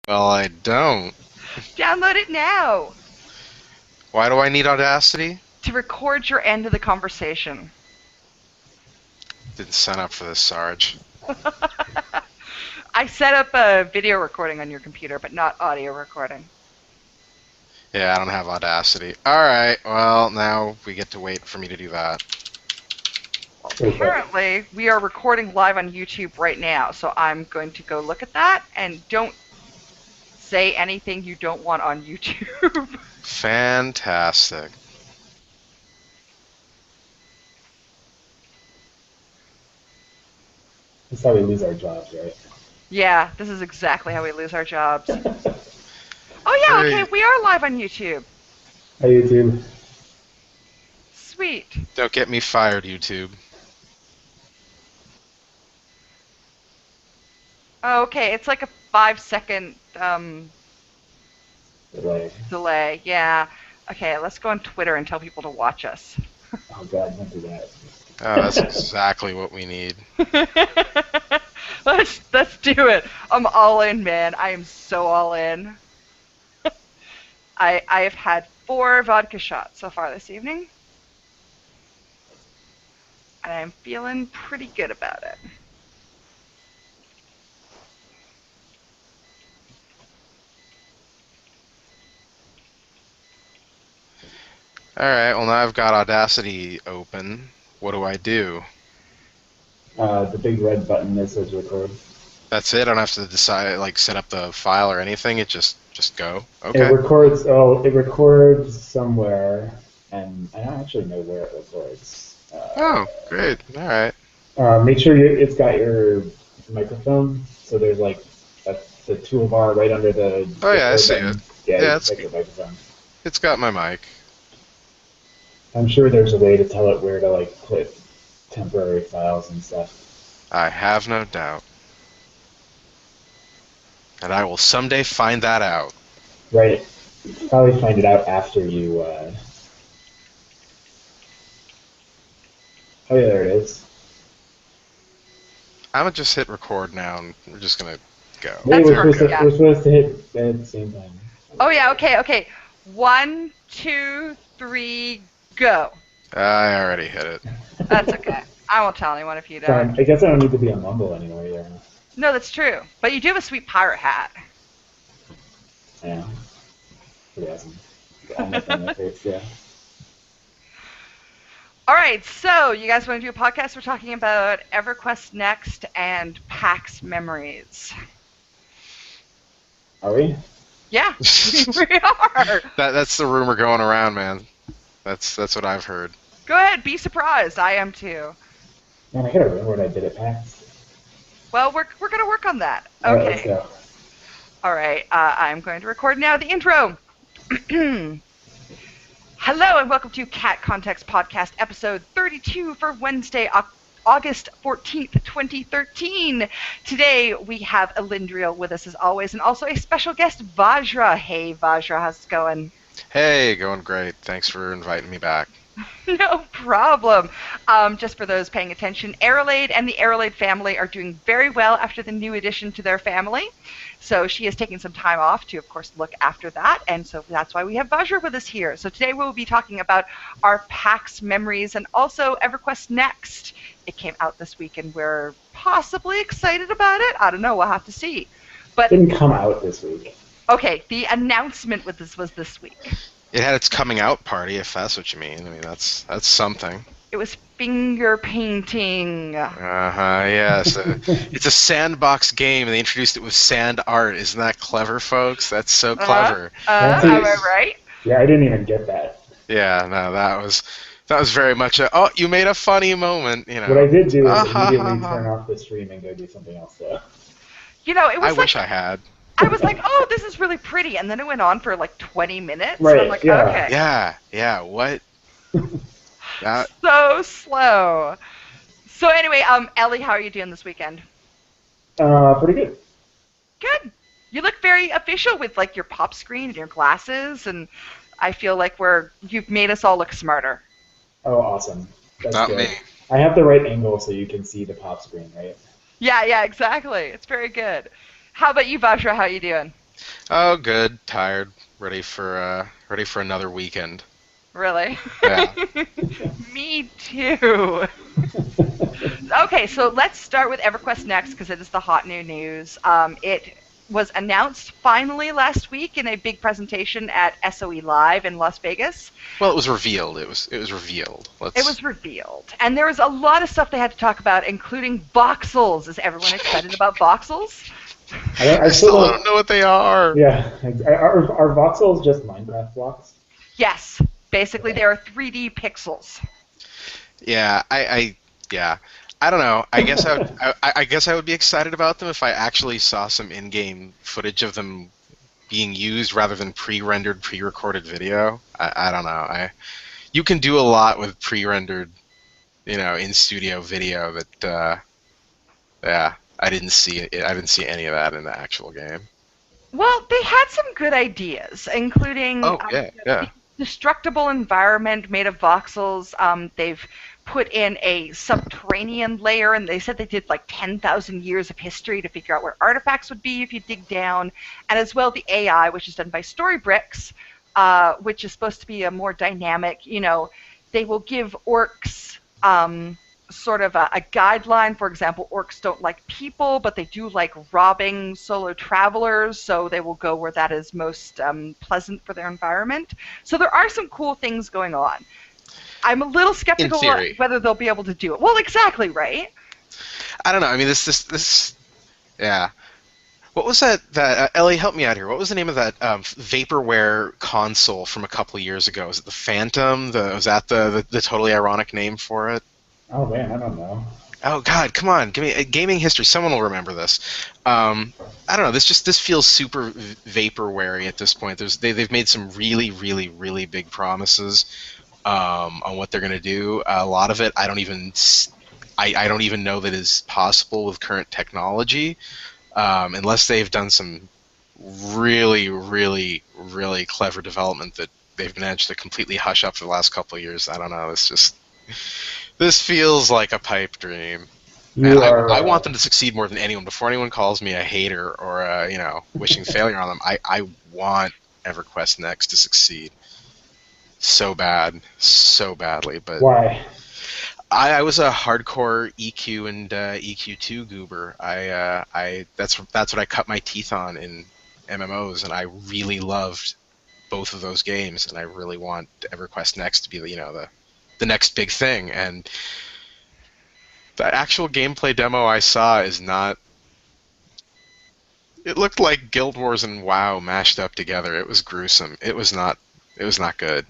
Well, I don't. Download it now Why do I need Audacity? to record your end of the conversation. Didn't sign up for this, Sarge. I set up a video recording on your computer, but not audio recording. Yeah, I don't have Audacity. Alright, well, now we get to wait for me to do that. Well, apparently, we are recording live on YouTube right now, so I'm going to go look at that, and don't say anything you don't want on YouTube. Fantastic. That's how we lose our jobs, right? Yeah, this is exactly how we lose our jobs. Oh yeah, okay, we are live on YouTube. Hi, YouTube. Sweet. Don't get me fired, YouTube. Oh, okay, it's like a 5-second delay. Yeah. Okay, let's go on Twitter and tell people to watch us. Oh God, don't do that. Oh, that's exactly what we need. Let's do it. I'm all in, man. I am so all in. I have had 4 vodka shots so far this evening, and I'm feeling pretty good about it. Alright, well now I've got Audacity open. What do I do? The big red button that says record. That's it? I don't have to decide, like, set up the file or anything? It just go? Okay. It records. Oh, it records somewhere, and I don't actually know where it records. Oh, great. Alright. Make sure it's got your microphone. So there's like the toolbar right under the. Oh yeah, I see it. Yeah, it's your microphone. It's got my mic. I'm sure there's a way to tell it where to like put temporary files and stuff. I have no doubt. And I will someday find that out. Right. Probably find it out after you. Oh yeah, there it is. I'm gonna just hit record now, and we're just gonna go. Wait, we're supposed to hit at the same time. Oh yeah, okay. 1, 2, 3, go. I already hit it. That's okay. I won't tell anyone if you don't. I guess I don't need to be on Mumble anymore either. No, that's true. But you do have a sweet pirate hat. Yeah. Pretty awesome. Almost on my face, yeah. All right, so you guys want to do a podcast? We're talking about Everquest Next and PAX memories. Are we? Yeah, we are. That's the rumor going around, man. That's what I've heard. Go ahead, be surprised. I am too. Man, I gotta remember what I did at PAX. Well, we're gonna work on that. Okay. All right, let's go. All right, I'm going to record now the intro. Hello and welcome to Cat Context Podcast, episode 32 for Wednesday, August 14th, 2013. Today we have Elindriel with us as always, and also a special guest, Vajra. Hey, Vajra, how's it going? Hey, going great. Thanks for inviting me back. No problem. Just for those paying attention, Aerolade and the Aerolade family are doing very well after the new addition to their family. So she is taking some time off to, of course, look after that. And so that's why we have Vajra with us here. So today we'll be talking about our PAX memories and also Everquest Next. It came out this week and we're possibly excited about it. I don't know. We'll have to see. But it didn't come out this week. Okay, the announcement with this was this week. It had its coming out party, if that's what you mean. I mean, that's something. It was finger painting. Yes. It's a sandbox game, and they introduced it with sand art. Isn't that clever, folks? That's so clever. Am I right? Yeah, I didn't even get that. Yeah, no, that was very much a, oh, you made a funny moment, you know. What I did do is immediately turn off the stream and go do something else, though. You know, it was I wish I had. I was like, oh, this is really pretty, and then it went on for like 20 minutes. Right, and I'm like, yeah. okay. Yeah, what? So slow. So anyway, Ellie, how are you doing this weekend? Pretty good. Good. You look very official with like your pop screen and your glasses, and I feel like you've made us all look smarter. Oh, awesome. That's Not good. me. I have the right angle so you can see the pop screen, right? Yeah, exactly. It's very good. How about you, Vajra? How you doing? Oh, good. Tired. Ready for another weekend. Really? Yeah. Me too. Okay, so let's start with Everquest Next because it is the hot new news. It was announced finally last week in a big presentation at SOE Live in Las Vegas. Well, it was revealed. It was revealed. It was revealed, and there was a lot of stuff they had to talk about, including voxels. Is everyone excited about voxels? I still still don't know what they are. Yeah. Are voxels just Minecraft blocks? Yes, basically they are 3D pixels. Yeah, yeah. I don't know. I guess I would be excited about them if I actually saw some in-game footage of them being used rather than pre-rendered, pre-recorded video. I don't know. You can do a lot with pre-rendered, in-studio video that yeah, I didn't see it. I didn't see any of that in the actual game. Well, they had some good ideas, including Oh yeah, the yeah. destructible environment made of voxels. They've put in a subterranean layer, and they said they did like 10,000 years of history to figure out where artifacts would be if you dig down, and as well the AI, which is done by Storybricks, which is supposed to be a more dynamic. They will give orcs. Sort of a guideline. For example, orcs don't like people, but they do like robbing solo travelers, so they will go where that is most pleasant for their environment. So there are some cool things going on. I'm a little In skeptical theory, whether they'll be able to do it. Well, exactly, right? I don't know. I mean, this. Yeah. What was that Ellie, help me out here. What was the name of that vaporware console from a couple of years ago? Was it the Phantom? Was that the totally ironic name for it? Oh man, I don't know. Oh God, come on, give me gaming history. Someone will remember this. I don't know. This feels super vaporware at this point. They've made some really, really, really big promises on what they're gonna do. A lot of it, I don't even know that is possible with current technology, unless they've done some really, really, really clever development that they've managed to completely hush up for the last couple of years. I don't know. This feels like a pipe dream. And You I are want them to succeed more than anyone. Before anyone calls me a hater or wishing failure on them, I want EverQuest Next to succeed so bad, so badly. But why? I was a hardcore EQ and EQ2 goober. That's what I cut my teeth on in MMOs, and I really loved both of those games, and I really want EverQuest Next to be the next big thing. And the actual gameplay demo I saw is not. It looked like Guild Wars and WoW mashed up together. It was gruesome. It was not. It was not good.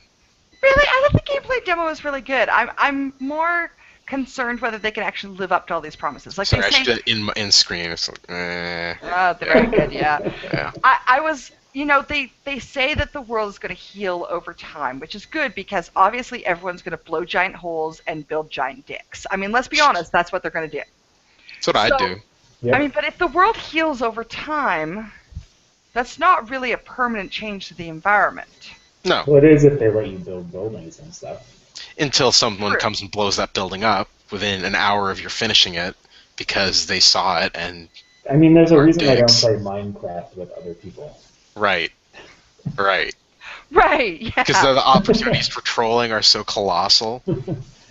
Really, I thought the gameplay demo was really good. I'm more concerned whether they can actually live up to all these promises. Like Sorry, they I say, should in screen. It's like, oh, they're very good, yeah. yeah. I was, they say that the world is going to heal over time, which is good because obviously everyone's going to blow giant holes and build giant dicks. I mean, let's be honest, that's what they're going to do. That's what I'd So, do. Yep. I mean, but if the world heals over time, that's not really a permanent change to the environment. No, Well, it is if they let you build buildings and stuff. until someone True. comes and blows that building up within an hour of your finishing it because they saw it and I mean, there's a Or reason I don't dicks. play Minecraft with other people. right, right. Right, yeah. Because the opportunities for trolling are so colossal.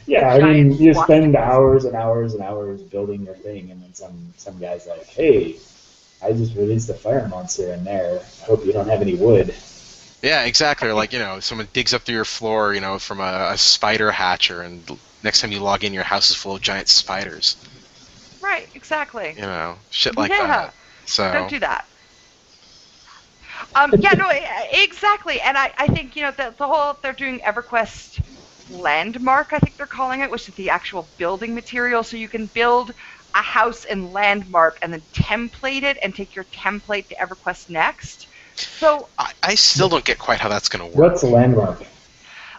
Yeah, I mean, Giant you swastika. spend hours and hours and hours building your thing, and then some guy's like, "Hey, I just released a fire monster in there. I hope you don't have any wood." Yeah, exactly. Or like, someone digs up through your floor, from a spider hatcher, and next time you log in, your house is full of giant spiders. Right, exactly. Shit like Yeah. that. So, Don't do that. Yeah, no, exactly. And I think, the whole, they're doing EverQuest Landmark, I think they're calling it, which is the actual building material. So you can build a house in Landmark and then template it and take your template to EverQuest Next. So I still don't get quite how that's going to work. What's a landmark?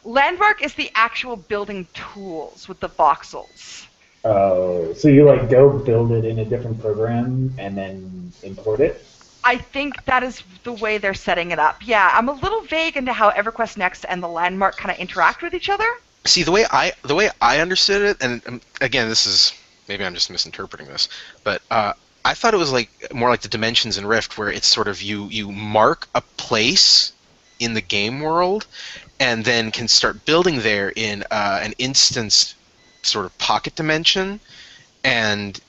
Landmark is the actual building tools with the voxels. Oh, so you like go build it in a different program and then import it? I think that is the way they're setting it up. Yeah, I'm a little vague into how EverQuest Next and the Landmark kind of interact with each other. See, the way I understood it, and again, this is maybe I'm just misinterpreting this, but I thought it was like more like the Dimensions in Rift, where it's sort of you mark a place in the game world, and then can start building there in an instance sort of pocket dimension, and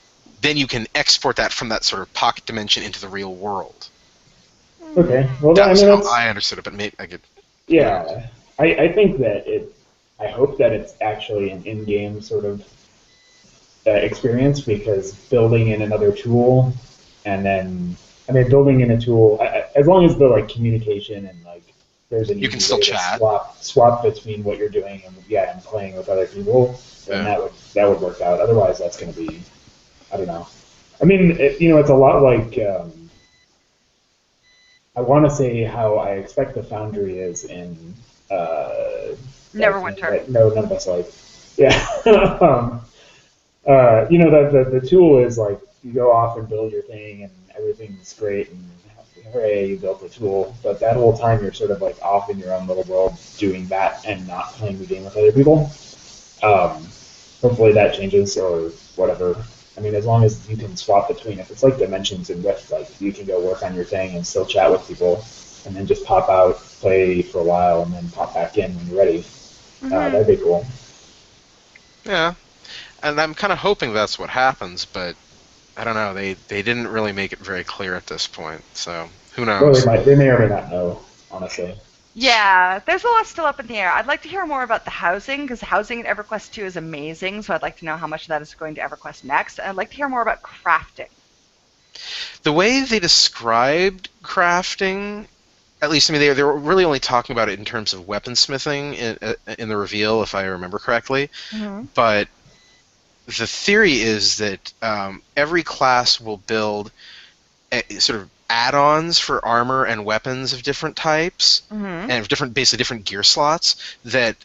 then you can export that from that sort of pocket dimension into the real world. Okay. Well, That I was mean, how that's I understood it, but maybe I could. Who knows? yeah. I think that it. I hope that it's actually an in-game sort of experience because building in another tool and then I mean building in a tool as long as the like communication and like there's an You can easy still way to chat. swap between what you're doing and yeah and playing with other people, then Yeah. that would work out. Otherwise, that's going to be I don't know. I mean, it's a lot like I want to say how I expect the Foundry is in that game Neverwinter. that none of us like. Yeah. The tool is like you go off and build your thing and everything's great and hooray, you built the tool. But that whole time you're sort of like off in your own little world doing that and not playing the game with other people. Um, Hopefully that changes or whatever. I mean, as long as you can swap between, if it's like Dimensions and Rift, like you can go work on your thing and still chat with people, and then just pop out, play for a while, and then pop back in when you're ready. Hmm. That'd be cool. Yeah, and I'm kind of hoping that's what happens, but I don't know. They didn't really make it very clear at this point, so who Well, knows? they may or may not know, honestly. Yeah, there's a lot still up in the air. I'd like to hear more about the housing, because housing in EverQuest 2 is amazing, so I'd like to know how much of that is going to EverQuest Next. And I'd like to hear more about crafting. The way they described crafting, at least, I mean, they were really only talking about it in terms of weaponsmithing in the reveal, if I remember correctly. Mm-hmm. But the theory is that every class will build sort of add-ons for armor and weapons of different types, Mm-hmm. and of basically different gear slots that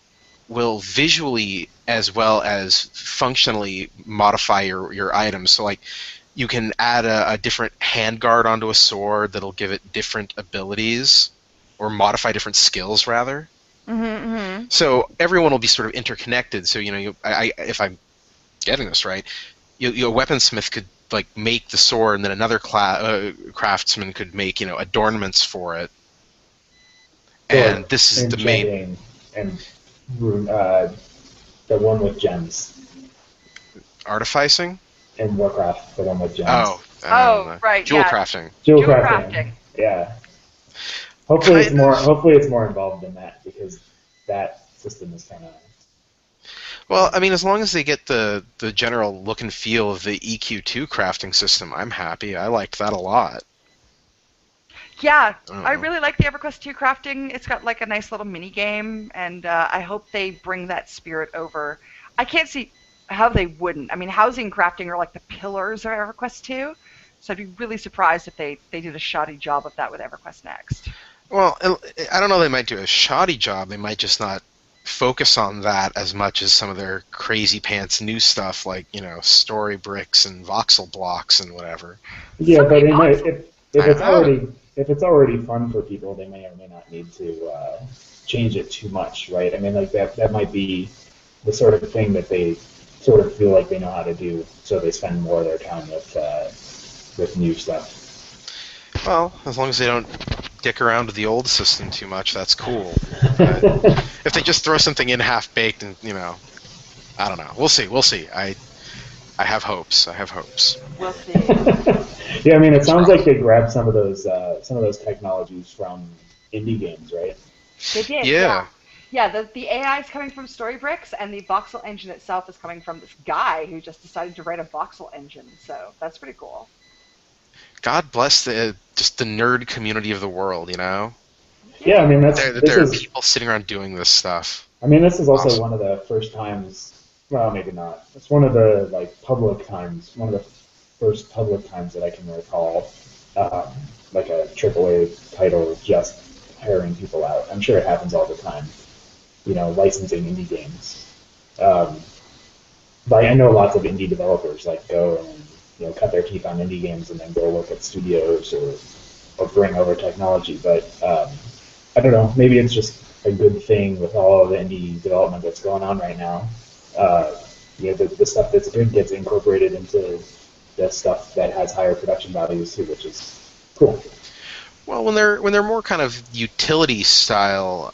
will visually as well as functionally modify your items. So, like, you can add a different handguard onto a sword that'll give it different abilities, or modify different skills, rather. Mm-hmm. So everyone will be sort of interconnected. So, if I'm getting this right, a weaponsmith could like make the sword, and then another craftsman could make adornments for it. So like And this is the main enchanting and the one with gems artificing. in Warcraft, the one with gems. Oh, Oh, right, jewel yeah. crafting. Jewel Jewel crafting. crafting. Yeah. Kind of. Hopefully it's more involved than that because that system is kind of. Well, I mean, as long as they get the general look and feel of the EQ2 crafting system, I'm happy. I liked that a lot. Yeah, I don't I know. really like the EverQuest 2 crafting. It's got like a nice little mini game, and I hope they bring that spirit over. I can't see how they wouldn't. I mean, housing and crafting are like the pillars of EverQuest 2, so I'd be really surprised if they did a shoddy job of that with EverQuest Next. Well, I don't know. They might do a shoddy job. They might just not focus on that as much as some of their crazy pants new stuff, like story bricks and voxel blocks and whatever. Yeah, So but many it might voxels. if I it's know. already fun for people, they may or may not need to change it too much, right? I mean, like that might be the sort of thing that they sort of feel like they know how to do, so they spend more of their time with new stuff. Well, as long as they don't dick around with the old system too much, that's cool. But if they just throw something in half baked, and I don't know. We'll see. We'll see. I have hopes. I have hopes. We'll see. Yeah, I mean, it sounds like they grabbed some of those technologies from indie games, right? They did, yeah. Yeah. Yeah, the AI is coming from Storybricks, and the voxel engine itself is coming from this guy who just decided to write a voxel engine. So that's pretty cool. God bless just the nerd community of the world. Yeah, I mean, There are people sitting around doing this stuff. this is also Awesome. one of the first times. Well, maybe not. It's one of the like public times. One of the first public times that I can recall, um, like a AAA title just hiring people out. I'm sure it happens all the time. Licensing indie games. Um, but I know lots of indie developers like go and cut their teeth on indie games and then go work at studios or bring over technology. But I don't know. Maybe it's just a good thing with all of the indie development that's going on right now. The stuff that's good gets incorporated into the stuff that has higher production values too, which is cool. Well, when they're more kind of utility style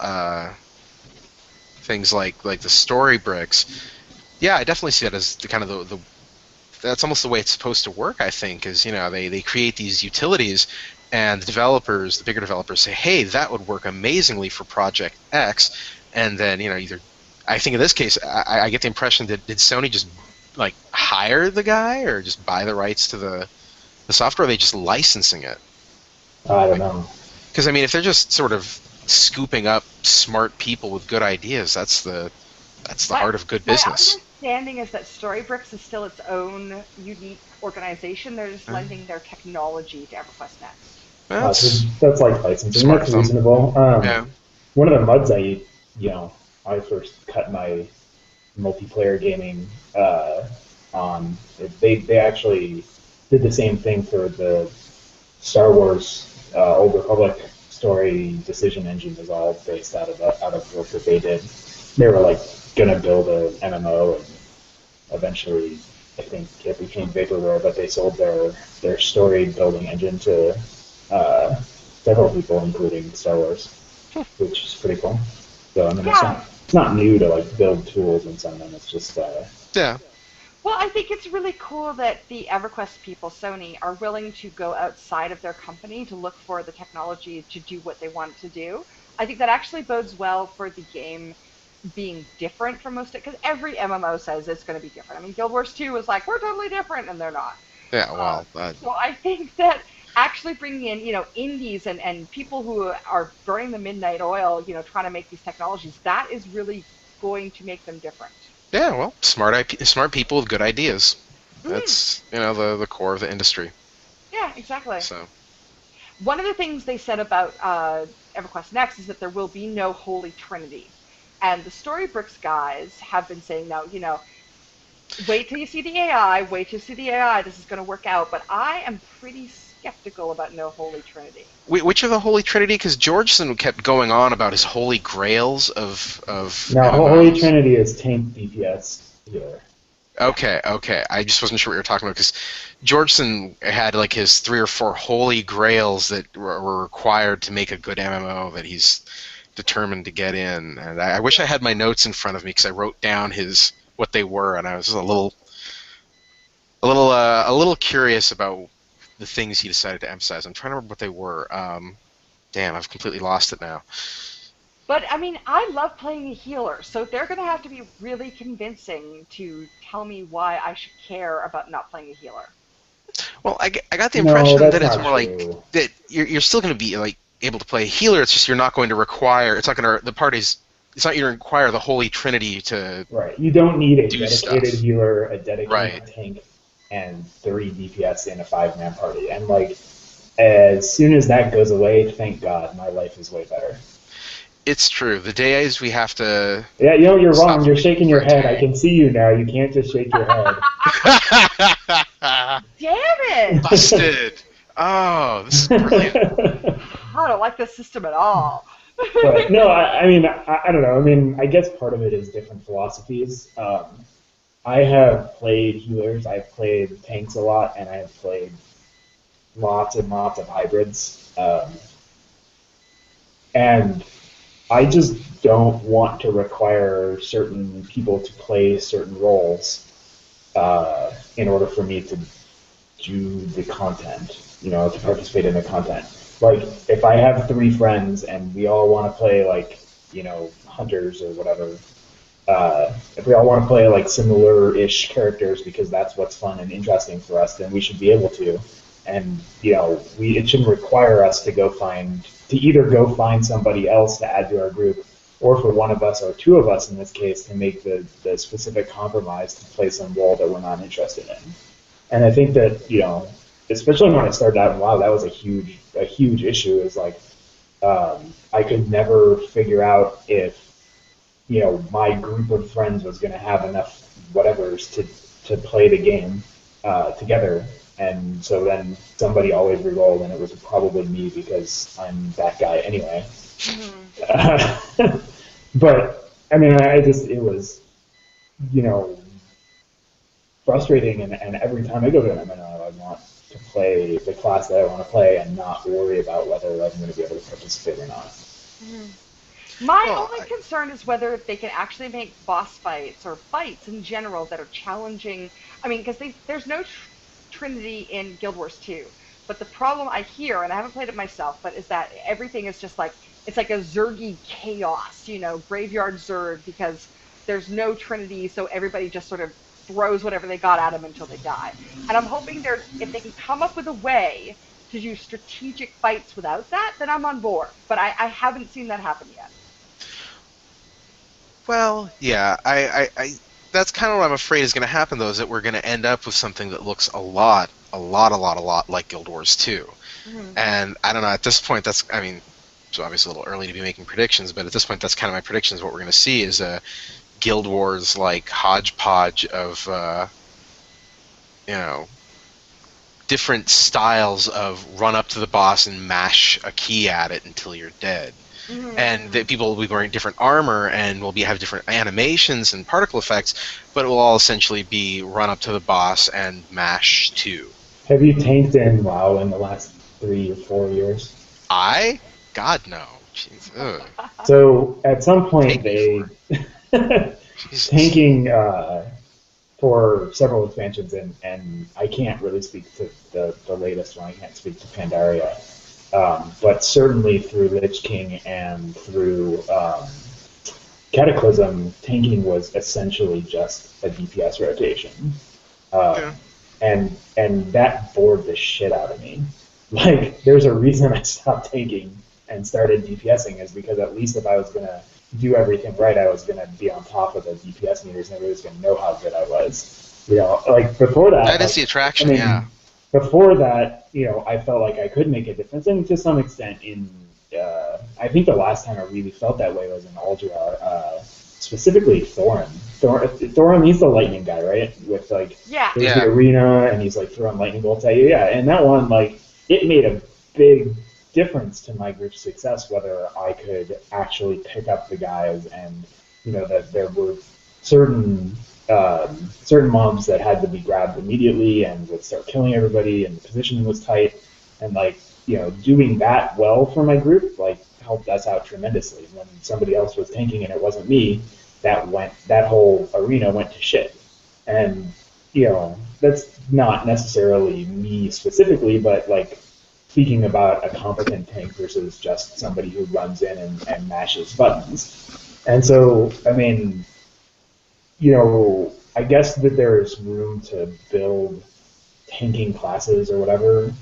things like the story bricks, yeah, I definitely see that as the kind of the that's almost the way it's supposed to work. I think is they create these utilities, and the developers, the bigger developers, say, hey, that would work amazingly for Project X, and then either I think in this case I get the impression that did Sony just like hire the guy or just buy the rights to the software? Or are they just licensing it? I don't know. Because I mean, if they're just sort of scooping up smart people with good ideas, that's the heart of good business. My understanding is that Storybricks is still its own unique organization. They're just lending their technology to Everquest Next. That's like licensing. That's reasonable. Yeah. One of the muds I first cut my multiplayer gaming on. They actually did the same thing for the Star Wars Old Republic story. Decision Engine was all based out of work that they did. They were like gonna build an MMO, and eventually I think it became vaporware. But they sold their story building engine to several people, including Star Wars, which is pretty cool. So I mean, it's not new to like build tools and send them. It's just yeah. Well, I think it's really cool that the EverQuest people, Sony, are willing to go outside of their company to look for the technology to do what they want it to do. I think that actually bodes well for the game being different from most, because every MMO says it's going to be different. I mean, Guild Wars 2 was like, we're totally different, and they're not. Yeah, well. So I think that actually bringing in, indies and people who are burning the midnight oil, trying to make these technologies, that is really going to make them different. Yeah, well, smart people with good ideas. That's the core of the industry. Yeah, exactly. So, one of the things they said about EverQuest Next is that there will be no Holy Trinity, and the Storybricks guys have been saying now, wait till you see the AI, wait till you see the AI. This is going to work out, but I am pretty skeptical about no Holy Trinity. Which are the Holy Trinity? Because Georgeson kept going on about his holy grails of. No, Holy Trinity is tank DPS healer. Okay. I just wasn't sure what you were talking about, because Georgeson had like his 3 or 4 holy grails that were required to make a good MMO that he's determined to get in. And I wish I had my notes in front of me, because I wrote down what they were, and I was just a little curious about the things he decided to emphasize. I'm trying to remember what they were. Damn, I've completely lost it now. But, I mean, I love playing a healer, so they're going to have to be really convincing to tell me why I should care about not playing a healer. Well, I got the impression that it's more true. like that you're still going to be like able to play a healer. It's just you're not going to require. It's not going to. The parties. It's not going to require the Holy Trinity to. Right. You don't need a dedicated stuff. Healer, a dedicated tank, and 30 DPS in a 5-man party. And like, as soon as that goes away, thank God, my life is way better. It's true. The days we have to. Yeah, you're wrong. You're shaking your head. I can see you now. You can't just shake your head. Damn it! Busted. Oh, this is brilliant. I don't like this system at all. But, no, I mean, I don't know. I mean, I guess part of it is different philosophies. I have played healers, I've played tanks a lot, and I have played lots and lots of hybrids. And I just don't want to require certain people to play certain roles in order for me to do the content, to participate in the content. Like, if I have 3 friends and we all want to play, like, hunters or whatever, if we all want to play like similar-ish characters because that's what's fun and interesting for us, then we should be able to. And it shouldn't require us to either go find somebody else to add to our group, or for one of us or 2 of us in this case to make the specific compromise to play some role that we're not interested in. And I think that especially when I started out in WoW, that was a huge issue. Is like I could never figure out if my group of friends was going to have enough whatevers to play the game together. And so then somebody always re-rolled, and it was probably me because I'm that guy anyway. Mm-hmm. But, I mean, it was, frustrating, and every time I go to an MMO, I want to play the class that I want to play and not worry about whether I'm going to be able to participate or not. My Well, only concern is whether they can actually make boss fights or fights in general that are challenging. I mean, because there's no Trinity in Guild Wars 2. But the problem I hear, and I haven't played it myself, but is that everything is just like, it's like a Zergy chaos, graveyard Zerg, because there's no Trinity, so everybody just sort of throws whatever they got at them until they die. And I'm hoping if they can come up with a way to do strategic fights without that, then I'm on board. But I haven't seen that happen yet. well, yeah, that's kind of what I'm afraid is going to happen, though, is that we're going to end up with something that looks a lot like Guild Wars 2. Mm-hmm. And I don't know, at this point, it's obviously a little early to be making predictions, but at this point, that's kind of my predictions. What we're going to see is a Guild Wars like hodgepodge of different styles of run up to the boss and mash a key at it until you're dead. Mm-hmm. And that people will be wearing different armor and will have different animations and particle effects, but it will all essentially be run up to the boss and mash 2. Have you tanked in WoW in the last 3 or 4 years? God, no. Jeez, ugh. So at some point Jesus. tanking for several expansions, and I can't really speak to the latest one. I can't speak to Pandaria. But certainly through Lich King and through Cataclysm, tanking was essentially just a DPS rotation. And that bored the shit out of me. Like, there's a reason I stopped tanking and started DPSing, is because at least if I was going to do everything right, I was going to be on top of the DPS meters and everybody was going to know how good I was. Like before that... That is the attraction, yeah. Before that, I felt like I could make a difference, and to some extent I think the last time I really felt that way was in Ulduar, specifically Thorin. Thorin, he's the lightning guy, right? With there's the arena, and he's like throwing lightning bolts at you. Yeah, and that one, it made a big difference to my group's success, whether I could actually pick up the guys, and that there were certain mobs that had to be grabbed immediately and would start killing everybody, and the positioning was tight, and doing that well for my group helped us out tremendously. When somebody else was tanking and it wasn't me, that whole arena went to shit. And that's not necessarily me specifically, but speaking about a competent tank versus just somebody who runs in and mashes buttons. And so, I mean, I guess that there's room to build tanking classes or whatever.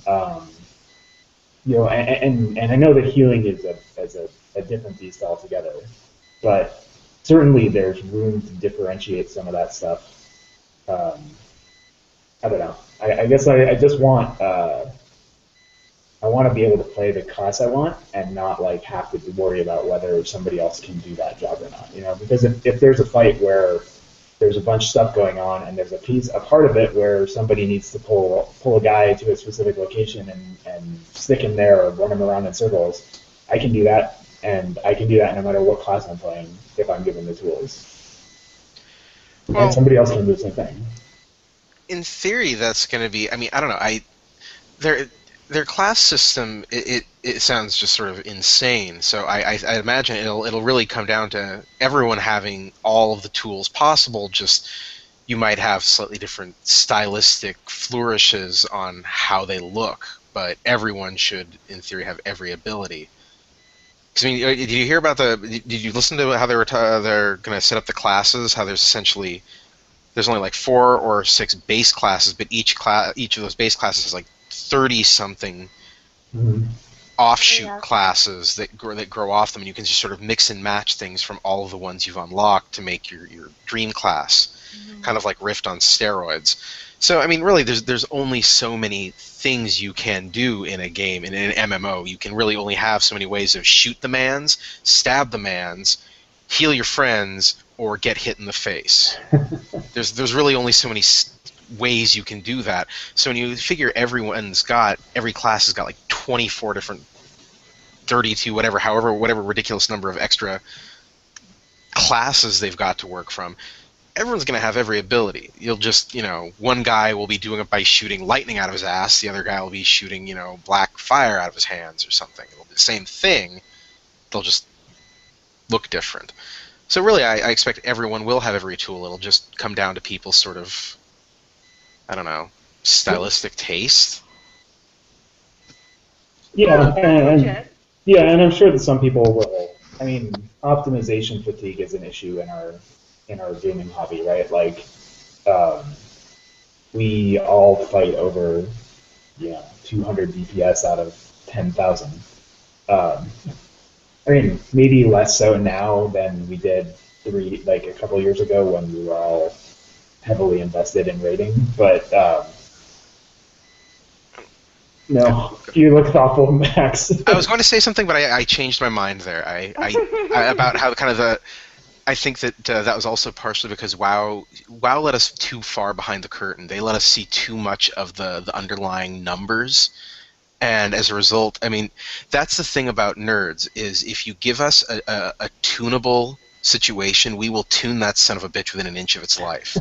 And I know that healing is a different beast altogether, but certainly there's room to differentiate some of that stuff. I don't know. I guess I just want I want to be able to play the class I want and not have to worry about whether somebody else can do that job or not. Because if there's a fight where there's a bunch of stuff going on, and there's a part of it where somebody needs to pull a guy to a specific location and stick him there or run him around in circles, I can do that, and I can do that no matter what class I'm playing if I'm given the tools. Well, and somebody else can do the same thing. In theory, that's going to be... I mean, I don't know. Their class system, it sounds just sort of insane. So I imagine it'll really come down to everyone having all of the tools possible. Just you might have slightly different stylistic flourishes on how they look, but everyone should, in theory, have every ability. 'Cause, I mean, did you hear about Did you listen to how they're going to set up the classes? How there's only 4 or 6 base classes, but each of those base classes is 30-something offshoot classes that grow off them, and you can just sort of mix and match things from all of the ones you've unlocked to make your dream class, kind of like Rift on steroids. So, I mean, really, there's only so many things you can do in a game. In an MMO, you can really only have so many ways of shoot the mans, stab the mans, heal your friends, or get hit in the face. There's really only so many ways you can do that. So when you figure every class has got 24 different, 32, whatever ridiculous number of extra classes they've got to work from, everyone's going to have every ability. You'll just, one guy will be doing it by shooting lightning out of his ass. The other guy will be shooting, black fire out of his hands or something. It'll be the same thing. They'll just look different. So really, I expect everyone will have every tool. It'll just come down to people's sort of, I don't know, stylistic taste. Yeah, and I'm sure that some people will. I mean, optimization fatigue is an issue in our gaming hobby, right? Like, we all fight over, 200 DPS out of 10,000. I mean, maybe less so now than we did a couple years ago when we were all heavily invested in rating. But no, you look thoughtful, Max. I was going to say something, but I changed my mind there. I about how kind of I think that that was also partially because WoW let us too far behind the curtain. They let us see too much of the underlying numbers. And as a result, I mean, that's the thing about nerds, is if you give us a tunable situation, we will tune that son of a bitch within an inch of its life.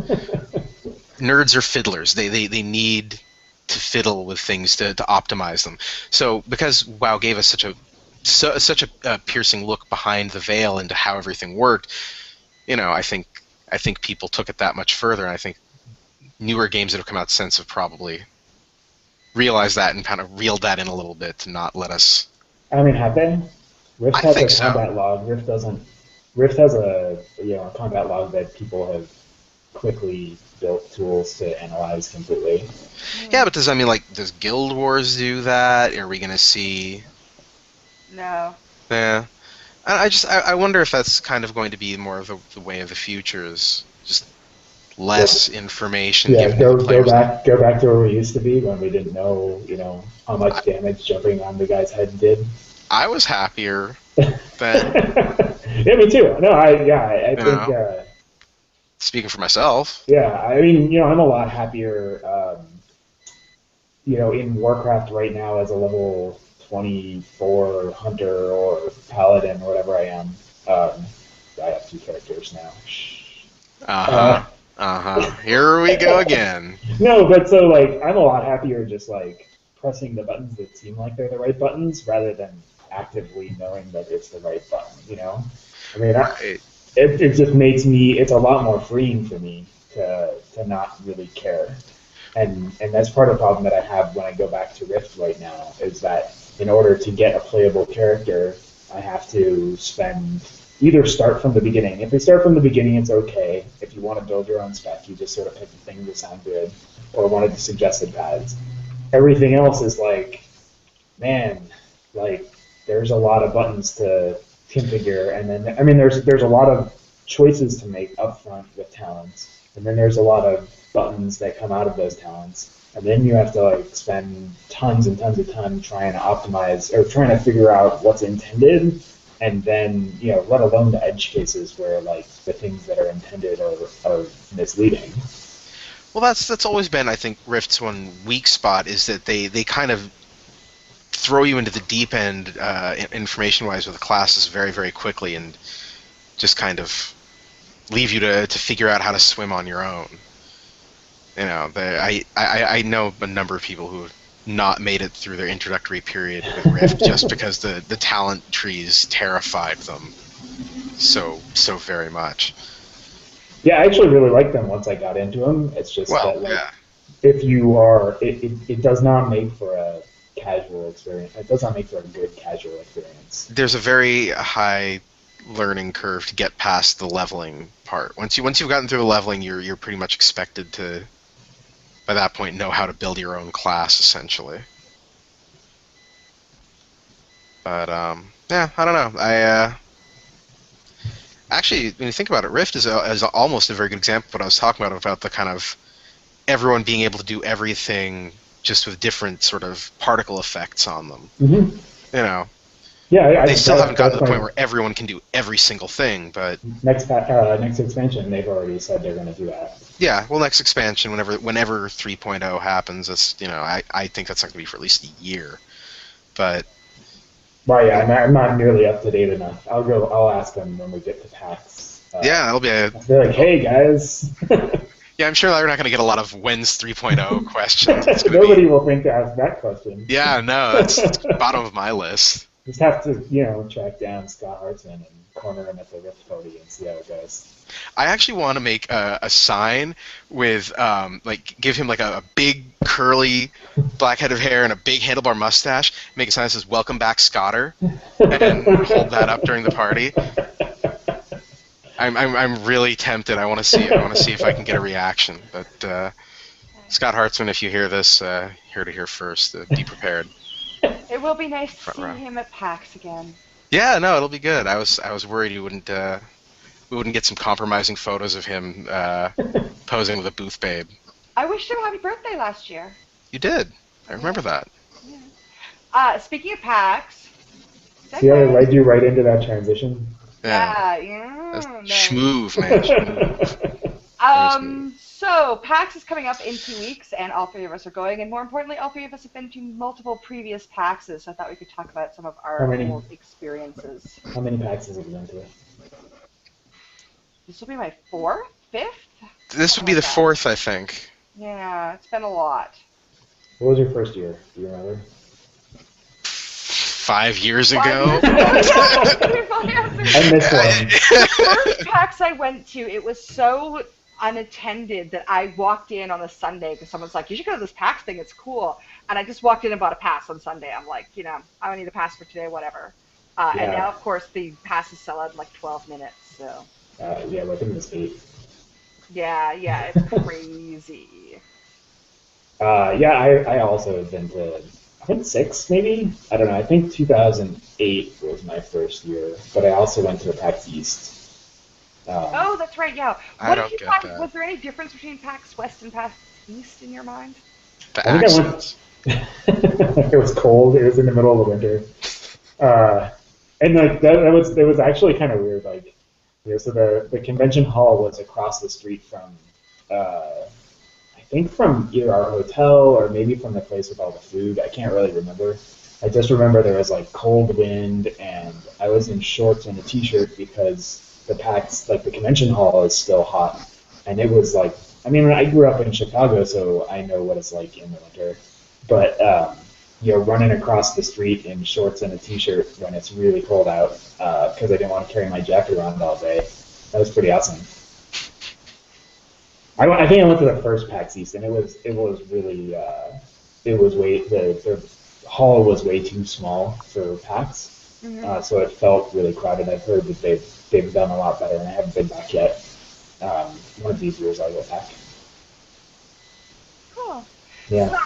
Nerds are fiddlers. They need to fiddle with things to optimize them. So because WoW gave us such a piercing look behind the veil into how everything worked, I think people took it that much further, and I think newer games that have come out since have probably realized that and kind of reeled that in a little bit to not let us. I mean, have they? Rift has a combat so. log. Rift doesn't. Rift has a combat log that people have quickly built tools to analyze completely. Yeah, but does Guild Wars do that? Are we going to see? No. Yeah, I wonder if that's kind of going to be more of the way of the future, is just less information. Yeah, given go to the players. go back to where we used to be when we didn't know, how much damage jumping on the guy's head did. I was happier then. Yeah, me too. No, I think. Speaking for myself. Yeah, I mean, I'm a lot happier, in Warcraft right now as a level 24 hunter or paladin or whatever I am. I have 2 characters now. Here we go again. No, but so I'm a lot happier just pressing the buttons that seem like they're the right buttons rather than actively knowing that it's the right button. I mean, it just makes it's a lot more freeing for me to not really care. And that's part of the problem that I have when I go back to Rift right now, is that in order to get a playable character, I have to either start from the beginning. If we start from the beginning, it's okay. If you want to build your own spec, you just sort of pick the things that sound good, or one of the suggested paths. Everything else is there's a lot of buttons to configure, and then there's a lot of choices to make upfront with talents, and then there's a lot of buttons that come out of those talents, and then you have to spend tons and tons of time trying to optimize or trying to figure out what's intended, and then let alone the edge cases where the things that are intended are misleading. Well, that's always been, I think, Rift's one weak spot, is that they kind of throw you into the deep end information-wise with the classes very, very quickly, and just kind of leave you to figure out how to swim on your own. I know a number of people who have not made it through their introductory period with Rift just because the talent trees terrified them so very much. Yeah, I actually really liked them once I got into them. It's just if you are, it does not make for a casual experience. It does not make for a good casual experience. There's a very high learning curve to get past the leveling part. Once you've gotten through the leveling, you're pretty much expected to, by that point, know how to build your own class, essentially. But yeah, I don't know. Actually, when you think about it, Rift is almost a very good example of what I was talking about the kind of everyone being able to do everything just with different sort of particle effects on them. Mm-hmm. Yeah, they still haven't gotten to the point where everyone can do every single thing, but next expansion, they've already said they're going to do that. Yeah, well, next expansion, whenever 3.0 happens, that's I think that's not going to be for at least a year, but. Well, yeah, I'm not nearly up to date enough. I'll ask them when we get to PAX Yeah, that'll be a. They're like, hey guys. Yeah, I'm sure they're not going to get a lot of when's 3.0 questions. It's gonna Nobody be, will think to ask that question. yeah, no, that's bottom of my list. Just have to, track down Scott Hartman and corner him at the Rift Party and see how it goes. I actually want to make a sign with, give him like a big curly black head of hair and a big handlebar mustache. Make a sign that says "Welcome back, Scotter," and hold that up during the party. I'm really tempted. I want to see it. I want to see if I can get a reaction. But Scott Hartzman, if you hear this, here to hear first. Be prepared. It will be nice to Front see row. him at PAX again. Yeah, no, it'll be good. I was worried we wouldn't get some compromising photos of him posing with a booth babe. I wished him happy birthday last year. You did. I remember that. Yeah. Speaking of PAX. See how I led you right into that transition? Yeah. That's Nice. schmoove, man. Schmoove. So PAX is coming up in 2 weeks, and all three of us are going. And more importantly, all three of us have been to multiple previous PAXes. So I thought we could talk about some of our old experiences. How many PAXes have you been to? This will be my fifth. This would be the fourth, I think. Yeah, it's been a lot. What was your first year? Do you remember? 5 years ago. I missed one. The first PAX I went to, it was so unattended that I walked in on a Sunday because someone's like, you should go to this PAX thing, it's cool. And I just walked in and bought a pass on Sunday. I'm like, I don't need a pass for today, whatever. And now, of course, the passes sell out in like 12 minutes. So. Yeah, I think it was 8. Yeah, it's crazy. I also have been to, I think 6 maybe? I don't know, I think 2008 was my first year, but I also went to PAX East. Oh, that's right, yeah. I What don't did you get find? that. Was there any difference between PAX West and PAX East in your mind? The I think accents. It was cold, it was in the middle of the winter. And like it was actually kind of weird, like, so the convention hall was across the street from, I think from either our hotel or maybe from the place with all the food. I can't really remember. I just remember there was like cold wind and I was in shorts and a t-shirt because the PAX, like the convention hall is still hot. And it was like, I mean, I grew up in Chicago, so I know what it's like in the winter. But, running across the street in shorts and a t-shirt when it's really cold out because I didn't want to carry my jacket around all day. That was pretty awesome. I think I went to the first PAX East, and it was really the hall was way too small for PAX, so it felt really crowded. I've heard that they've done a lot better, and I haven't been back yet. One of these years I'll go back. Cool. Yeah. So,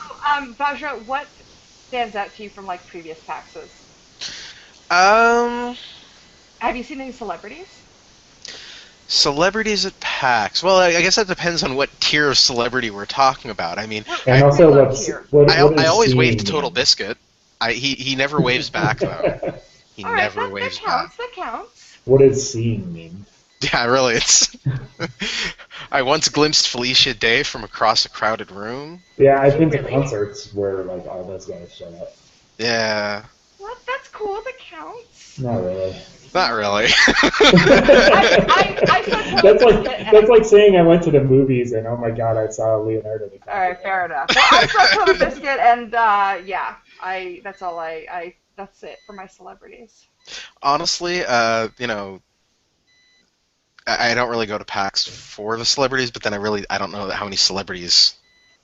Vajra, what stands out to you from like previous PAXes? Have you seen any celebrities? Celebrities at PAX. Well, I guess that depends on what tier of celebrity we're talking about. I mean, And also, I always wave to Total Biscuit. He never waves back though. He All right, never waves back. That counts. What does seeing mean? Yeah, really, it's. I once glimpsed Felicia Day from across a crowded room. Yeah, I've been to concerts where like all those guys show up. Yeah. Well, that's cool. That counts. Not really. Not really. That's like saying I went to the movies and oh my god, I saw Leonardo DiCaprio. All right, fair enough. Well, I saw Total Biscuit, and that's it for my celebrities. Honestly, I don't really go to PAX for the celebrities, but then I don't know how many celebrities,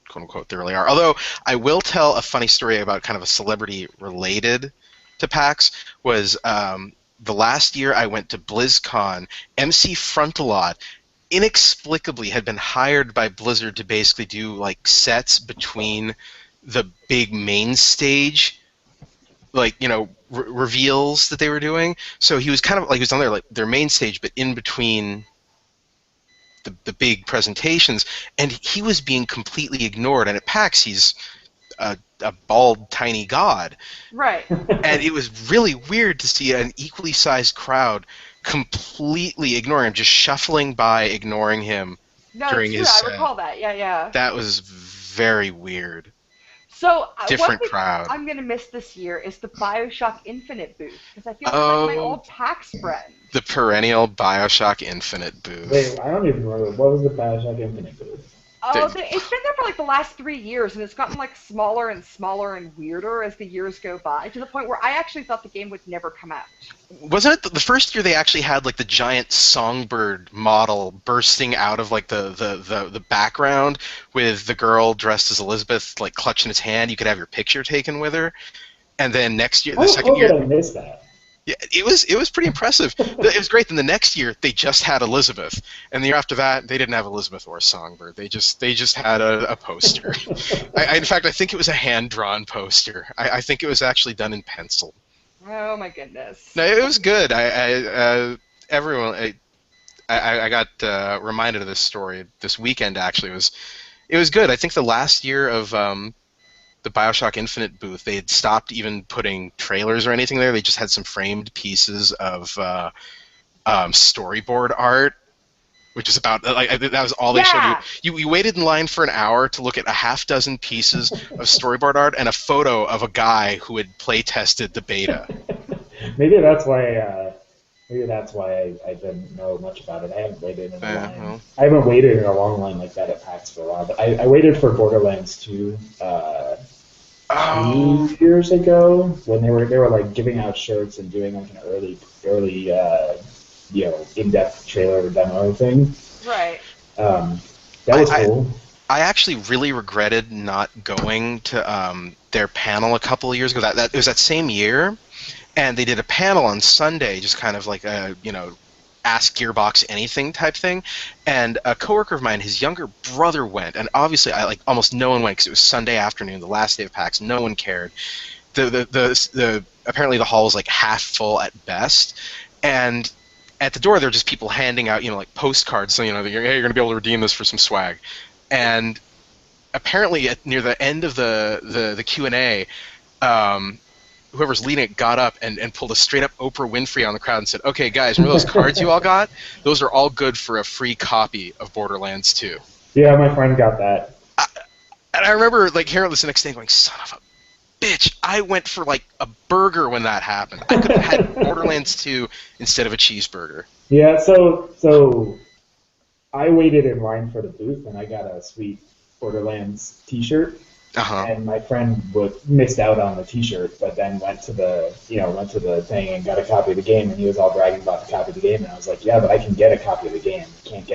quote unquote, there really are. Although I will tell a funny story about kind of a celebrity related to PAX was the last year I went to BlizzCon, MC Frontalot inexplicably had been hired by Blizzard to basically do like sets between the big main stage, like reveals that they were doing. So he was kind of like he was on their main stage, but in between the big presentations, and he was being completely ignored. And at PAX, he's a bald, tiny god. Right. And it was really weird to see an equally sized crowd completely ignoring him, just shuffling by, ignoring him during his set. I recall that. Yeah. That was very weird. So Different one thing crowd. I'm going to miss this year is the BioShock Infinite booth, because I feel like my old PAX friends. The perennial Bioshock Infinite booth. Wait, I don't even remember. What was the Bioshock Infinite booth? Oh, it's been there for like the last 3 years, and it's gotten like smaller and smaller and weirder as the years go by, to the point where I actually thought the game would never come out. Wasn't it the first year they actually had like the giant songbird model bursting out of like the background with the girl dressed as Elizabeth like clutching its hand? You could have your picture taken with her. And then next year, the second How year, did I miss that? yeah, it was pretty impressive. It was great. Then the next year they just had Elizabeth, and the year after that they didn't have Elizabeth or a songbird. They just had a poster. In fact, I think it was a hand drawn poster. I think it was actually done in pencil. Oh my goodness. No, it was good. Everyone, I got reminded of this story this weekend. Actually, it was good. I think the last year of the Bioshock Infinite booth, they had stopped even putting trailers or anything there. They just had some framed pieces of storyboard art, which is about like that was all they showed you. You waited in line for an hour to look at a half dozen pieces of storyboard art and a photo of a guy who had play tested the beta. Maybe that's why. Maybe that's why I didn't know much about it. I haven't waited in a line. Well. I haven't waited in a long line like that at PAX for a while. But I waited for Borderlands 2 2 years ago when they were like giving out shirts and doing like an early in-depth trailer demo thing. Right. That was cool. I actually really regretted not going to their panel a couple of years ago. That it was that same year, and they did a panel on Sunday, just kind of like a ask Gearbox anything type thing. And a coworker of mine, his younger brother went, and obviously almost no one went because it was Sunday afternoon, the last day of PAX. No one cared. The apparently the hall was like half full at best, and at the door there were just people handing out like postcards, so hey, you're going to be able to redeem this for some swag. And apparently near the end of the Q&A, whoever's leading it got up and pulled a straight up Oprah Winfrey on the crowd and said, "Okay, guys, remember those cards you all got? Those are all good for a free copy of Borderlands 2." Yeah, my friend got that. And I remember hearing this the next day going, "Son of a bitch, I went for a burger when that happened. I could have had Borderlands 2 instead of a cheeseburger." Yeah, so I waited in line for the booth and I got a sweet Borderlands T-shirt. And my friend missed out on the T-shirt, but then went to the thing and got a copy of the game, and he was all bragging about the copy of the game, and I was like, yeah, but I can get a copy of the game. You can't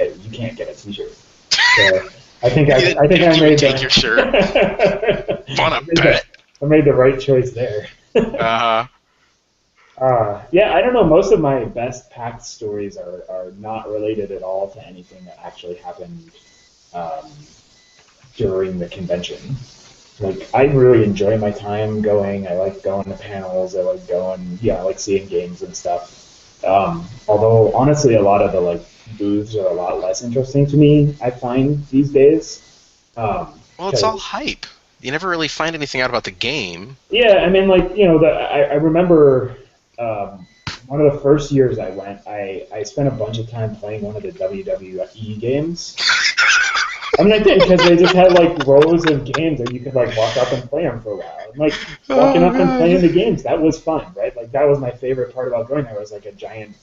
get a T-shirt. So I think I made take your shirt. I made the right choice there. Yeah, I don't know. Most of my best PAX stories are not related at all to anything that actually happened during the convention. I really enjoy my time going. I like going to panels. I like seeing games and stuff. Although, honestly, a lot of the booths are a lot less interesting to me, I find, these days. Well, it's all hype. You never really find anything out about the game. Yeah, I mean, I remember one of the first years I went, I spent a bunch of time playing one of the WWE games. I mean, I did, because they just had rows of games that you could walk up and play them for a while. And, walking up and playing the games, that was fun, right? That was my favorite part about going there. Was a giant,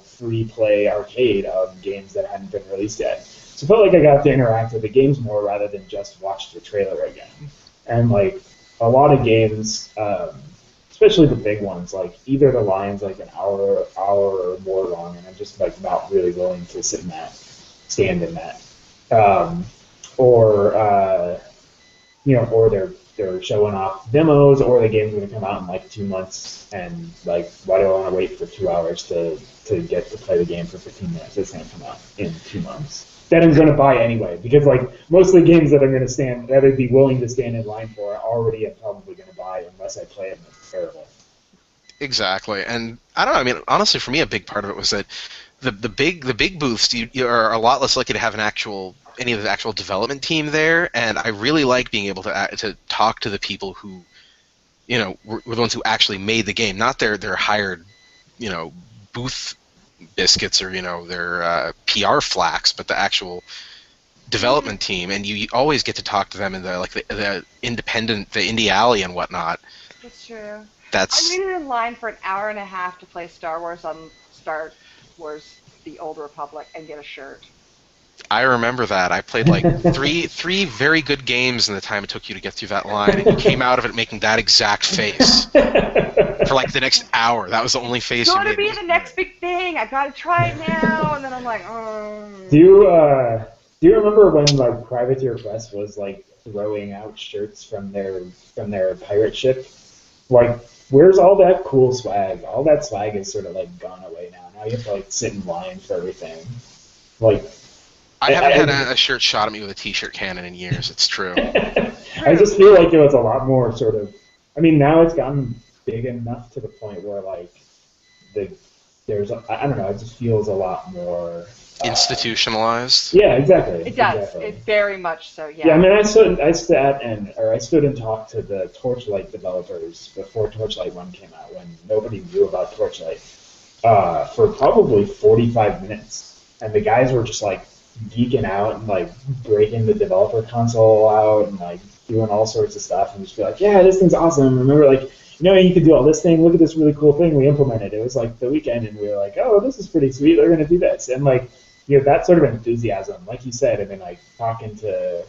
free play arcade of games that hadn't been released yet. So I felt like I got to interact with the games more rather than just watch the trailer again. And a lot of games, especially the big ones, either the line's an hour or more long, and I'm just not really willing to stand in that. Or they're showing off demos, or the game's going to come out in 2 months, and why do I want to wait for 2 hours to get to play the game for 15 minutes? It's going to come out in 2 months. That I'm going to buy anyway, because most of the games that I'm going to that I'd be willing to stand in line for, I already am probably going to buy unless I play them. It's terrible. Exactly, and I don't know. I mean, honestly, for me, a big part of it was that the big booths, you are a lot less likely to have any of the actual development team there, and I really like being able to talk to the people who, were the ones who actually made the game, not their hired, booth biscuits or their PR flacks, but the actual development team, and you always get to talk to them in the independent, the indie alley and whatnot. That's true. That's waited in line for an hour and a half to play Star Wars on Star Wars: The Old Republic and get a shirt. I remember that. I played like three very good games in the time it took you to get through that line, and you came out of it making that exact face for like the next hour. That was the only face you Gotta made. be the next big thing. I gotta try it now. And then I'm like, oh. Do you remember when like Privateer Press was like throwing out shirts from their pirate ship? Like, where's all that cool swag? All that swag is sort of like gone away now. Now you have to like sit in line for everything. Like, I haven't had a shirt shot at me with a t-shirt cannon in years. It's true. I just feel like it was a lot more sort of. I mean, now it's gotten big enough to the point where like I don't know. It just feels a lot more institutionalized. Yeah, exactly. It does. Exactly. It very much so. Yeah. Yeah, I mean, I stood and talked to the Torchlight developers before Torchlight 1 came out, when nobody knew about Torchlight, for probably 45 minutes, and the guys were just like geeking out and like breaking the developer console out and like doing all sorts of stuff, and just be like, yeah, this thing's awesome. Remember, like, you can do all this thing. Look at this really cool thing we implemented. It was like the weekend, and we were like, oh, this is pretty sweet. They're gonna do this, and like, that sort of enthusiasm, like you said. I mean, like talking to,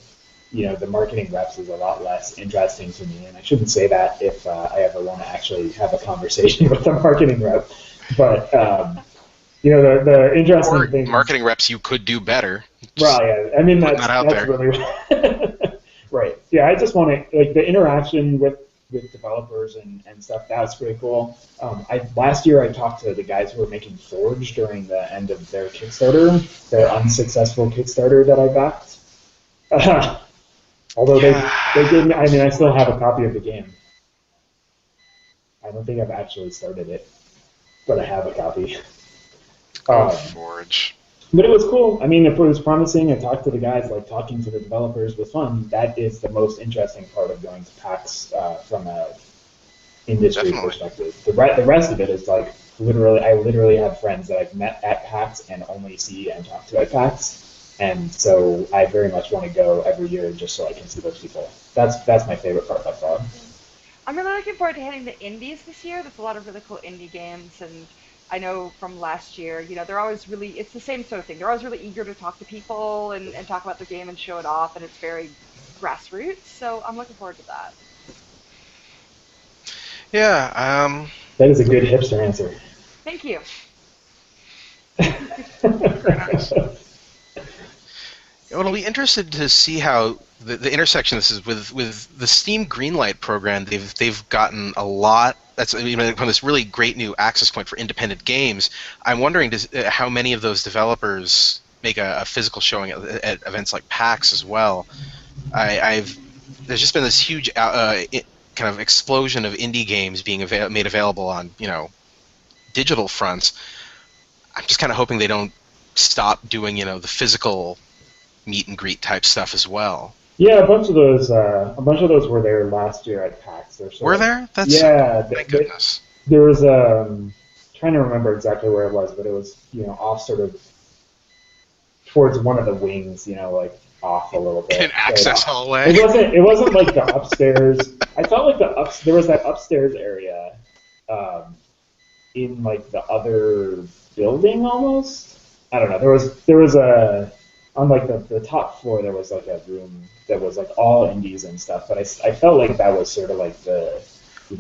the marketing reps is a lot less interesting to me, and I shouldn't say that if I ever want to actually have a conversation with a marketing rep. But the interesting thing. Marketing reps, you could do better. Well, yeah, I mean that's there. Really right. Yeah, I just want to like the interaction with developers and stuff. That's pretty cool. Last year I talked to the guys who were making Forge during the end of their Kickstarter, their unsuccessful Kickstarter that I backed. Although they gave me, I mean, I still have a copy of the game. I don't think I've actually started it, but I have a copy. Forge. But it was cool. I mean, it was promising. I talked to the guys, like talking to the developers was fun. That is the most interesting part of going to PAX from a industry perspective. The rest of it is like I literally have friends that I've met at PAX and only see and talk to at PAX, and so I very much want to go every year just so I can see those people. That's my favorite part by far. I'm really looking forward to hitting the indies this year. There's a lot of really cool indie games, and I know from last year, they're always it's the same sort of thing. They're always really eager to talk to people and talk about their game and show it off, and it's very grassroots, so I'm looking forward to that. Yeah. That is a good hipster answer. Thank you. Very nice. Well, I'll be interested to see how the intersection this is with the Steam Greenlight program. They've gotten a lot. That's from this really great new access point for independent games. I'm wondering how many of those developers make a physical showing at events like PAX as well. There's just been this huge kind of explosion of indie games being made available on digital fronts. I'm just kind of hoping they don't stop doing the physical meet and greet type stuff as well. Yeah, a bunch of those were there last year at PAX. Were there? That's thank goodness. There was trying to remember exactly where it was, but it was off sort of towards one of the wings, like off a little bit. In an access hallway. It wasn't like the upstairs. I felt like there was that upstairs area, in like the other building almost. I don't know. There was a. On like the top floor, there was like a room that was like all indies and stuff, but I felt like that was sort of like the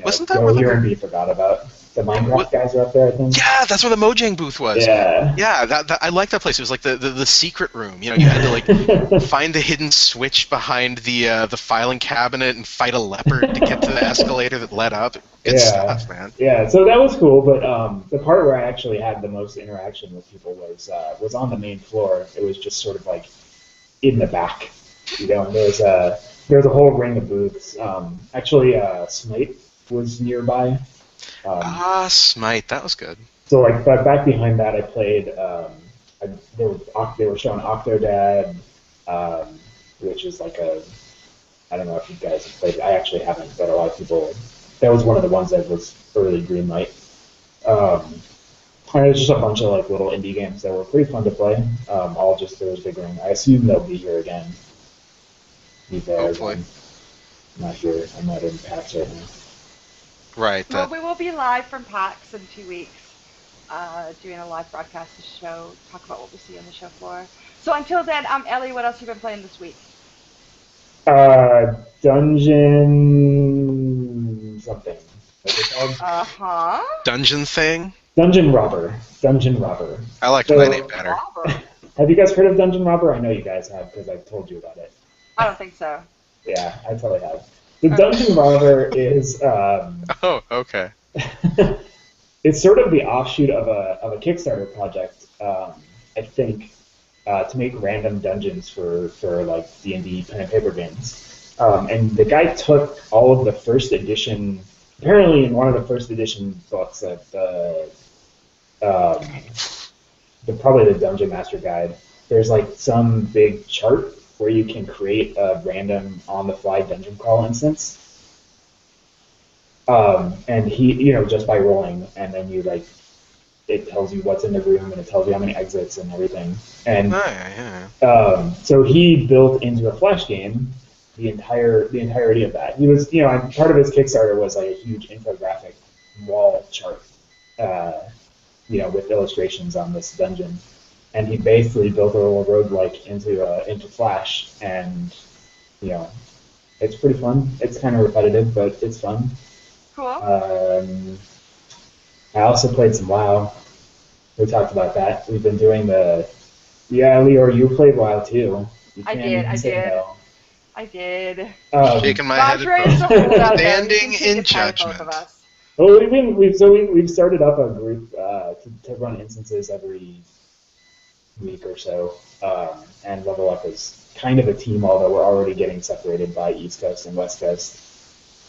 wasn't that go here and be forgot about. The Minecraft guys are up there, I think. Yeah, that's where the Mojang booth was. Yeah, that I like that place. It was like the secret room. You had to like find the hidden switch behind the filing cabinet and fight a leopard to get to the escalator that led up. Good stuff, man. Yeah, so that was cool, but the part where I actually had the most interaction with people was on the main floor. It was just sort of like in the back, and there's a whole ring of booths. Actually, Smite was nearby. Smite, that was good. So like, but back behind that, I played. They were showing Octodad, which is like I don't know if you guys have played it. I actually haven't, but a lot of people. That was one of the ones that was early Greenlight. And it's just a bunch of like little indie games that were pretty fun to play. All just those big ring. I assume they'll be here again. Hopefully. I'm not here. I'm not in PAX right now. Right. Well, we will be live from PAX in 2 weeks, doing a live broadcast to show, talk about what we see on the show floor. So until then, Ellie, what else have you been playing this week? Dungeon something. What's it called? Uh-huh. Dungeon thing. Dungeon Robber. Dungeon Robber. I liked So- my name better. Robber. Have you guys heard of Dungeon Robber? I know you guys have because I've told you about it. I don't think so. Yeah, I totally have. The Okay. Dungeon Robber is Oh, okay. it's sort of the offshoot of a Kickstarter project. I think to make random dungeons for like D&D pen and paper games. And the guy took all of the first edition. Apparently, in one of the first edition books of probably the Dungeon Master Guide, there's like some big chart where you can create a random on-the-fly dungeon crawl instance. And he, just by rolling, and then you like, it tells you what's in the room and it tells you how many exits and everything. And Yeah. so he built into a Flash game the entirety of that. He was, part of his Kickstarter was like a huge infographic wall chart, with illustrations on this dungeon. And he basically built a little roguelike into Flash, and it's pretty fun. It's kind of repetitive, but it's fun. Cool. I also played some WoW. We talked about that. We've been doing Liore, you played WoW too. You I can't did, even I say did. no. I did. Shaking my head. Madre's a fool out there. Standing You can in take it by both judgment. of us. Well, we've started up a group to run instances every week or so, and level up as kind of a team, although we're already getting separated by East Coast and West Coast.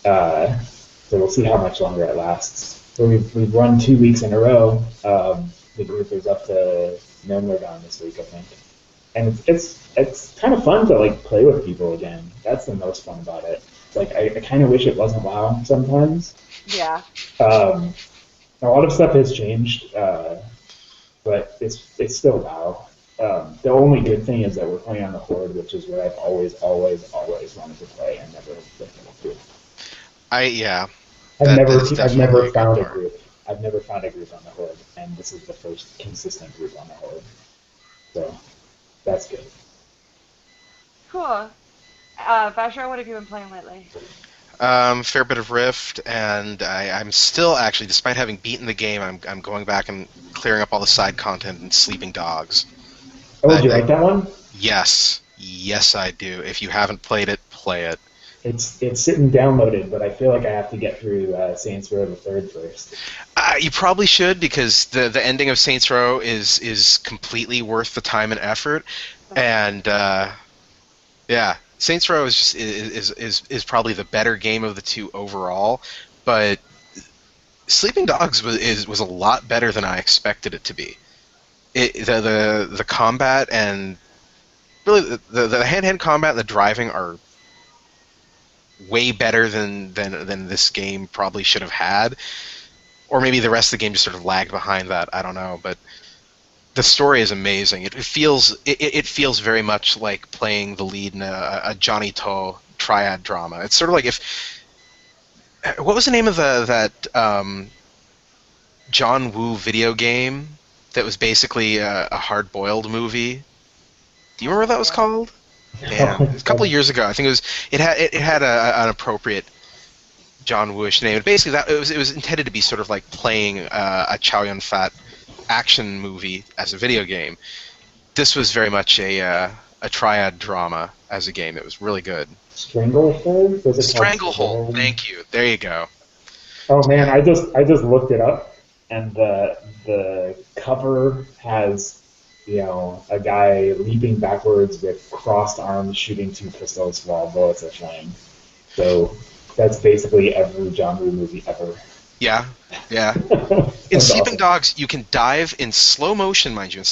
So we'll see how much longer it lasts. So we've run 2 weeks in a row. The group is up to Nomlergon this week, I think, and it's kind of fun to like play with people again. That's the most fun about it. It's like I kind of wish it wasn't WoW sometimes. Yeah. A lot of stuff has changed, but it's still WoW. The only good thing is that we're playing on the Horde, which is where I've always wanted to play and never been able to. I've never found a group. I've never found a group on the Horde, and this is the first consistent group on the Horde. So that's good. Cool. Vajra, what have you been playing lately? Fair bit of Rift, and I'm still actually, despite having beaten the game, I'm going back and clearing up all the side content and Sleeping Dogs. Oh, did you like that one? Yes, I do. If you haven't played it, play it. It's sitting downloaded, but I feel like I have to get through Saints Row the Third first. You probably should, because the ending of Saints Row is completely worth the time and effort, and yeah. Saints Row is probably the better game of the two overall, but Sleeping Dogs was a lot better than I expected it to be. The combat and really the hand-to-hand combat and the driving are way better than this game probably should have had, or maybe the rest of the game just sort of lagged behind that. I don't know, but the story is amazing. It feels very much like playing the lead in a Johnny To triad drama. It's sort of like what was the name of that John Woo video game that was basically a hard-boiled movie? Do you remember what that was called? Yeah, it was a couple of years ago. I think it had an appropriate John Woo-ish name. But basically, it was intended to be sort of like playing a Chow Yun-Fat action movie as a video game. This was very much a triad drama as a game. It was really good. Stranglehold? Was it Stranglehold. Thank you. There you go. Oh man, I just looked it up, and the cover has a guy leaping backwards with crossed arms, shooting two pistols while bullets are flying. So that's basically every John Woo movie ever. Yeah. In Sleeping Dogs, you can dive in slow motion, mind you,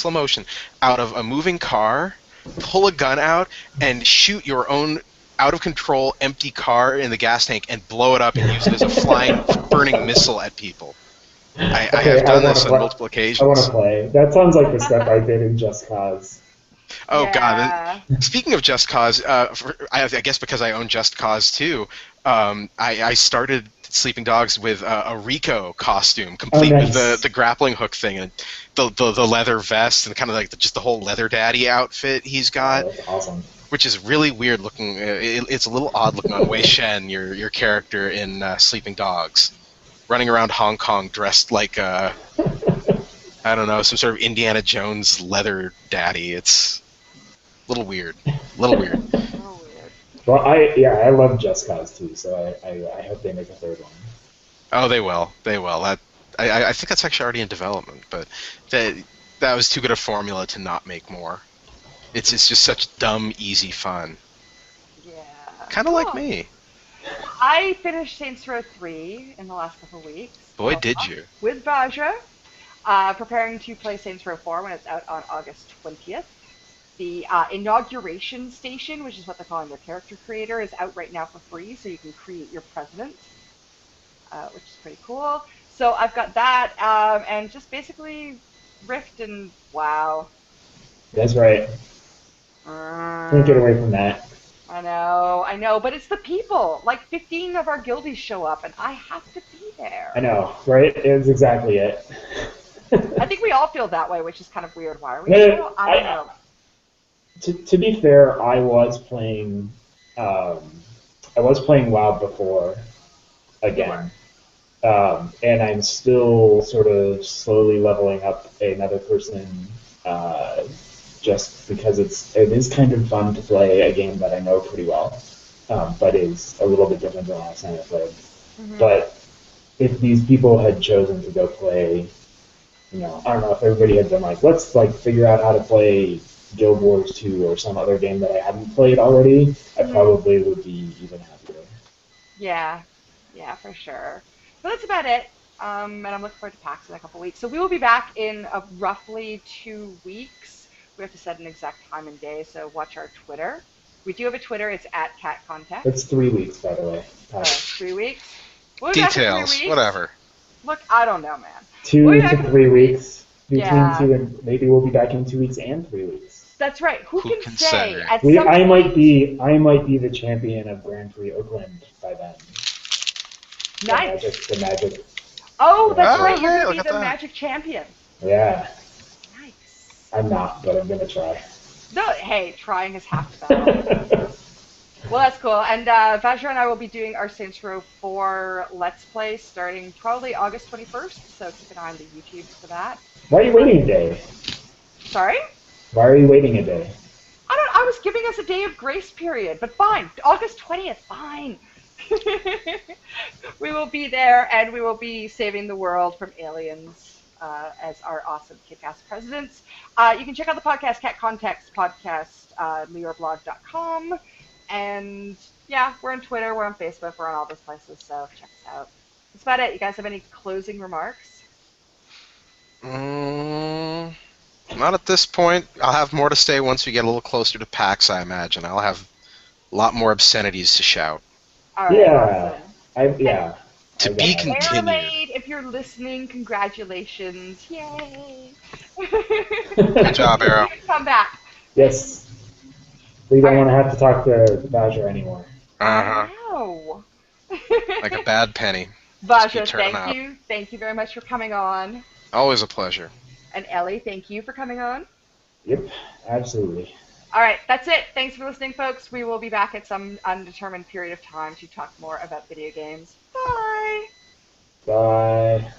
out of a moving car, pull a gun out, and shoot your own out-of-control empty car in the gas tank and blow it up and use it as a flying, burning missile at people. I have done this on multiple occasions. I want to play. That sounds like the stuff I did in Just Cause. Oh, Yeah. God. Speaking of Just Cause, I guess because I own Just Cause too, I started Sleeping Dogs with a Rico costume, complete nice. with the grappling hook thing and the leather vest and kind of like just the whole leather daddy outfit he's got. That's awesome. Which is really weird looking. It's a little odd looking on Wei Shen, your character in Sleeping Dogs, running around Hong Kong dressed like I don't know, some sort of Indiana Jones leather daddy. It's a little weird. Oh, weird. Well, I love Just Cause too, so I hope they make a third one. Oh, they will. They will. I think that's actually already in development, but that was too good a formula to not make more. It's just such dumb, easy fun. Yeah. Kind of like me. I finished Saints Row 3 in the last couple of weeks. Boy, did you. With Baja. Preparing to play Saints Row 4 when it's out on August 20th. The inauguration station, which is what they're calling their character creator, is out right now for free, so you can create your president, which is pretty cool. So I've got that, and just basically Rift and WoW. That's right. Can't get away from that. I know, but it's the people. Like 15 of our guildies show up, and I have to be there. I know, right? It's exactly it. I think we all feel that way, which is kind of weird. Why are we? I don't know. To be fair, I was playing WoW before again, and I'm still sort of slowly leveling up another person, just because it is kind of fun to play a game that I know pretty well, but is a little bit different than last time I played. Mm-hmm. But if these people had chosen to go play, I don't know if everybody had been like, let's figure out how to play Guild Wars 2 or some other game that I hadn't played already, I probably would be even happier. Yeah, for sure. But that's about it. And I'm looking forward to PAX in a couple weeks. So we will be back in roughly 2 weeks. We have to set an exact time and day, so watch our Twitter. We do have a Twitter. It's @CatContact. It's 3 weeks, by the way. 3 weeks? We'll Details, 3 weeks. Whatever. Look, I don't know, man. 2 to 3 weeks. Between 2 and maybe we'll be back in 2 weeks and 3 weeks. That's right. Who can say? I might be the champion of Grand Prix Oakland by then. Nice. The magic. Oh, that's right. You're going to be the magic champion. Yeah. Nice. I'm not, but I'm going to try. No, hey, trying is half the battle. Well, that's cool. And Vajra and I will be doing our Saints Row 4 Let's Play starting probably August 21st, so keep an eye on the YouTube for that. Why are you waiting a day? Sorry? Why are you waiting a day? I was giving us a day of grace period, but fine. August 20th, fine. We will be there, and we will be saving the world from aliens as our awesome kick-ass presidents. You can check out the podcast, Cat Context Podcast, LioreBlog.com. And, yeah, we're on Twitter, we're on Facebook, we're on all those places, so check us out. That's about it. You guys have any closing remarks? Not at this point. I'll have more to say once we get a little closer to PAX, I imagine. I'll have a lot more obscenities to shout. All right, yeah. awesome. To be continued. Airlaid, if you're listening, congratulations. Yay. Good job, Arrow. Come back. Yes. We don't want to have to talk to Badger anymore. No. Like a bad penny. Badger, thank you very much for coming on. Always a pleasure. And Ellie, thank you for coming on. Yep, absolutely. All right, that's it. Thanks for listening, folks. We will be back at some undetermined period of time to talk more about video games. Bye. Bye.